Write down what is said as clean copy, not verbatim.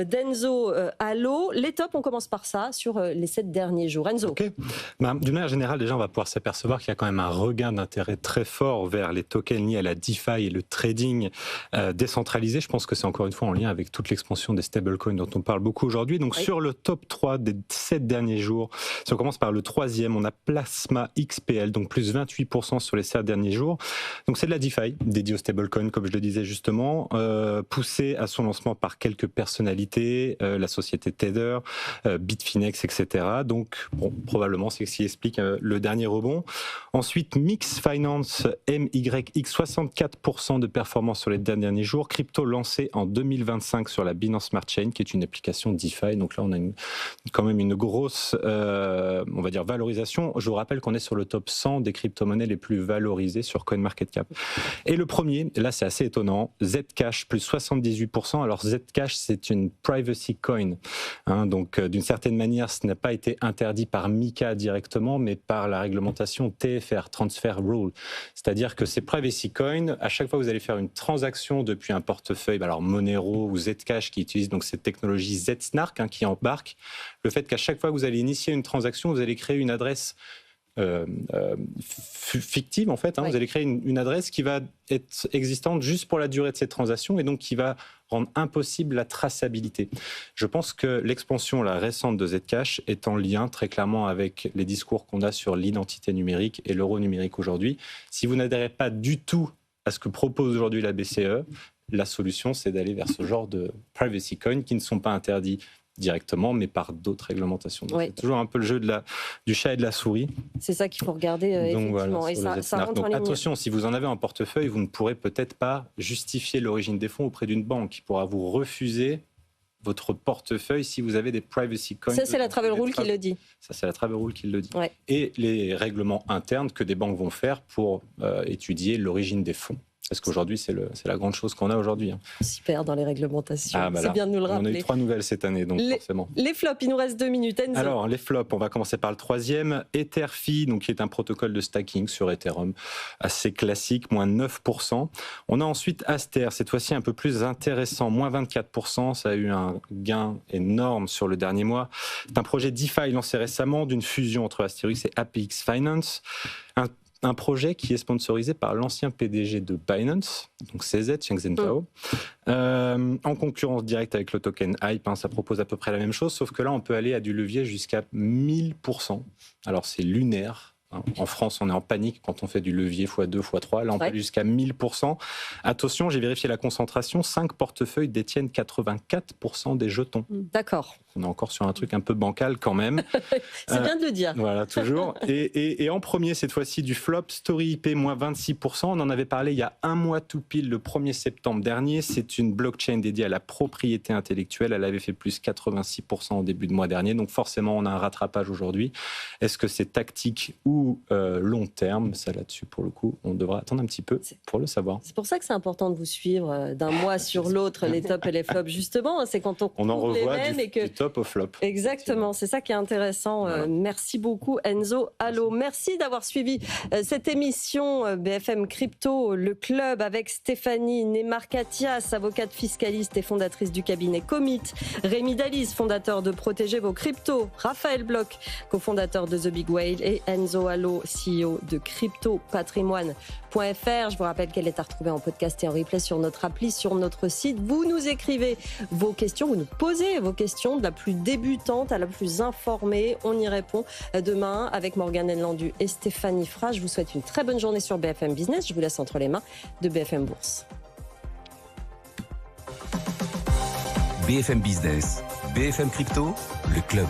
d'Enzo Allo. Les tops, on commence par ça, sur les 7 derniers jours. Enzo. Okay. D'une manière générale, déjà, on va pouvoir s'apercevoir qu'il y a quand même un regain d'intérêt très fort vers les tokens liés à la DeFi et le trading décentralisé. Je pense que c'est encore une fois en lien avec toute l'expansion des stablecoins dont on parle beaucoup aujourd'hui. Donc, sur le top 3 des 7 derniers jours, si on commence par le 3e, on a Plasma XPL, donc plus 28% sur les 7 derniers jours. Donc, c'est de la DeFi dédiée aux stablecoins, comme je le disais justement, poussée à son lancement par quelques personnalités, la société Tether, Bitfinex, etc. Donc, bon, probablement, c'est ce qui explique le dernier rebond. Ensuite, Mix Finance, MYX, 64% de performance sur les derniers jours. Crypto lancé en 2025 sur la Binance Smart Chain, qui est une application DeFi. Donc là, on a quand même une grosse, on va dire, valorisation. Je vous rappelle qu'on est sur le top 100 des crypto-monnaies les plus valorisées sur CoinMarketCap. Et le premier, là, c'est assez étonnant, Zcash, plus 78%. Alors, Zcash, c'est une privacy coin. Donc, d'une certaine manière, ce n'a pas été interdit par MiCA directement, mais par la réglementation TFR, Transfer Rule. C'est-à-dire que ces privacy coins, à chaque fois que vous allez faire une transaction depuis un portefeuille, alors Monero ou Zcash qui utilisent donc cette technologie Zsnark qui embarque, le fait qu'à chaque fois que vous allez initier une transaction, vous allez créer une adresse fictive en fait. Vous allez créer une adresse qui va être existante juste pour la durée de cette transaction et donc qui va rendre impossible la traçabilité. Je pense que l'expansion récente de Zcash est en lien très clairement avec les discours qu'on a sur l'identité numérique et l'euro numérique aujourd'hui. Si vous n'adhérez pas du tout à ce que propose aujourd'hui la BCE, la solution c'est d'aller vers ce genre de privacy coins qui ne sont pas interdits directement, mais par d'autres réglementations. Donc, c'est toujours un peu le jeu du chat et de la souris. C'est ça qu'il faut regarder, effectivement. Voilà, et ça rentre donc, en ligne. attention, si vous en avez en portefeuille, vous ne pourrez peut-être pas justifier l'origine des fonds auprès d'une banque qui pourra vous refuser votre portefeuille si vous avez des privacy coins. Ça, c'est la Travel Rule qui le dit. Ça, c'est la Travel Rule qui le dit. Et les règlements internes que des banques vont faire pour étudier l'origine des fonds. Parce qu'aujourd'hui, c'est la grande chose qu'on a aujourd'hui. Super dans les réglementations. C'est bien de nous le rappeler. On a eu 3 nouvelles cette année, donc forcément. Les flops, il nous reste 2 minutes. Enzo. Alors, les flops, on va commencer par le 3e. Etherfi, donc, qui est un protocole de stacking sur Ethereum, assez classique, moins 9%. On a ensuite Aster, cette fois-ci un peu plus intéressant, moins 24%. Ça a eu un gain énorme sur le dernier mois. C'est un projet DeFi lancé récemment d'une fusion entre Asterix et APX Finance. Un projet qui est sponsorisé par l'ancien PDG de Binance, donc CZ, Changpeng Zhao, en concurrence directe avec le token Hype. Ça propose à peu près la même chose, sauf que là, on peut aller à du levier jusqu'à 1000%. Alors, c'est lunaire. En France, on est en panique quand on fait du levier x2, x3. Là, on peut aller jusqu'à 1000%. Attention, j'ai vérifié la concentration. 5 portefeuilles détiennent 84% des jetons. D'accord. On est encore sur un truc un peu bancal quand même. C'est bien de le dire. Voilà, toujours. Et en premier, cette fois-ci, du flop, Story IP, moins 26%. On en avait parlé il y a un mois tout pile, le 1er septembre dernier. C'est une blockchain dédiée à la propriété intellectuelle. Elle avait fait plus 86% au début de mois dernier. Donc forcément, on a un rattrapage aujourd'hui. Est-ce que c'est tactique ou long terme? Ça, là-dessus, pour le coup, on devra attendre un petit peu pour le savoir. C'est pour ça que c'est important de vous suivre d'un mois sur l'autre, les tops et les flops, justement. C'est quand on en revoit les mêmes du top au flop. Exactement, c'est ça qui est intéressant. Voilà. Merci beaucoup Enzo Allo. Merci d'avoir suivi cette émission BFM Crypto, le club avec Stéphanie Nemarkatias, avocate fiscaliste et fondatrice du cabinet Commit, Rémi Daliz, fondateur de Protéger vos cryptos, Raphaël Bloch, cofondateur de The Big Whale et Enzo Allo, CEO de cryptopatrimoine.fr. Je vous rappelle qu'elle est à retrouver en podcast et en replay sur notre appli, sur notre site. Vous nous écrivez vos questions, vous nous posez vos questions de la plus débutante à la plus informée. On y répond demain avec Morgane Enlandu et Stéphanie Fra. Je vous souhaite une très bonne journée sur BFM Business. Je vous laisse entre les mains de BFM Bourse. BFM Business, BFM Crypto, le club.